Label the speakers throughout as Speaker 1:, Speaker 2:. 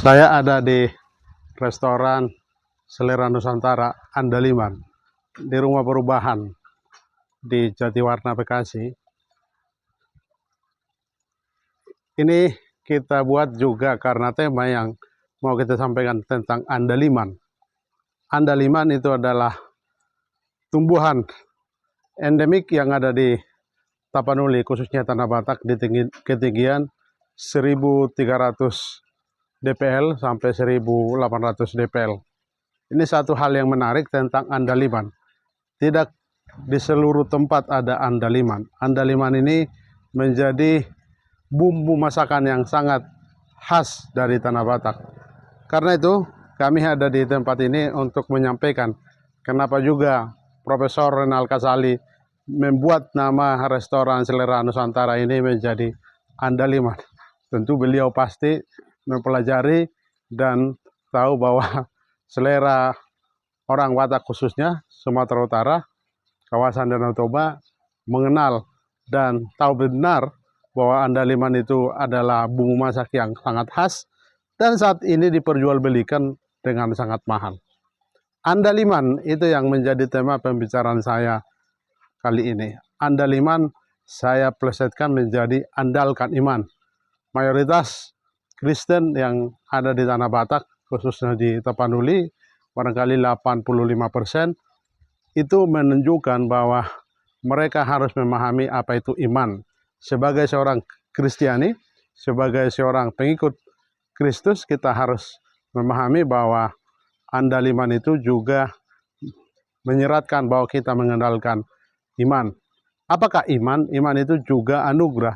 Speaker 1: Saya ada di restoran Selera Nusantara Andaliman di Rumah Perubahan di Jatiwarna, Bekasi. Ini kita buat juga karena tema yang mau kita sampaikan tentang andaliman. Andaliman itu adalah tumbuhan endemik yang ada di Tapanuli, khususnya Tanah Batak, di ketinggian 1300 dpl sampai 1800 dpl. Ini satu hal yang menarik tentang andaliman. Tidak di seluruh tempat ada andaliman. Andaliman ini menjadi bumbu masakan yang sangat khas dari Tanah Batak. Karena itu kami ada di tempat ini untuk menyampaikan kenapa juga Profesor Renal Kasali membuat nama restoran Selera Nusantara ini menjadi andaliman. Tentu beliau pasti mempelajari dan tahu bahwa selera orang Batak, khususnya Sumatera Utara, kawasan Danau Toba, mengenal dan tahu benar bahwa andaliman itu adalah bumbu masak yang sangat khas dan saat ini diperjualbelikan dengan sangat mahal. Andaliman itu yang menjadi tema pembicaraan saya kali ini. Andaliman saya plesetkan menjadi andalkan iman. Mayoritas Kristen yang ada di Tanah Batak, khususnya di Tapanuli, barangkali 85%, itu menunjukkan bahwa mereka harus memahami apa itu iman. Sebagai seorang Kristiani, sebagai seorang pengikut Kristus, kita harus memahami bahwa andaliman itu juga menyeratkan bahwa kita mengandalkan iman. Apakah iman? Iman itu juga anugerah.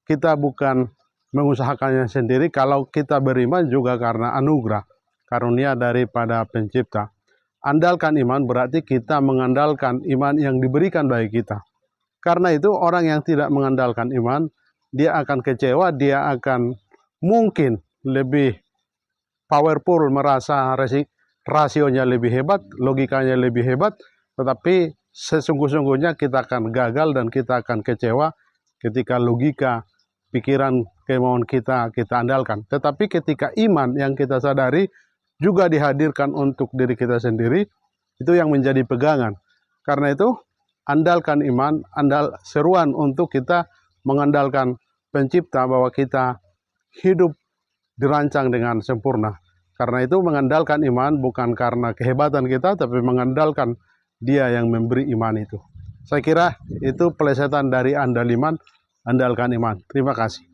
Speaker 1: Kita bukan mengusahakannya sendiri, kalau kita beriman juga karena anugerah, karunia daripada pencipta. Andalkan iman berarti kita mengandalkan iman yang diberikan bagi kita. Karena itu orang yang tidak mengandalkan iman, dia akan kecewa, dia akan mungkin lebih powerful, merasa rasionya lebih hebat, logikanya lebih hebat, tetapi sesungguh-sungguhnya kita akan gagal dan kita akan kecewa ketika logika, pikiran, kemauan kita andalkan. Tetapi ketika iman yang kita sadari juga dihadirkan untuk diri kita sendiri, itu yang menjadi pegangan. Karena itu andalkan iman, seruan untuk kita mengandalkan pencipta bahwa kita hidup dirancang dengan sempurna. Karena itu mengandalkan iman bukan karena kehebatan kita, tapi mengandalkan Dia yang memberi iman itu. Saya kira itu pelesetan dari andaliman, andalkan iman. Terima kasih.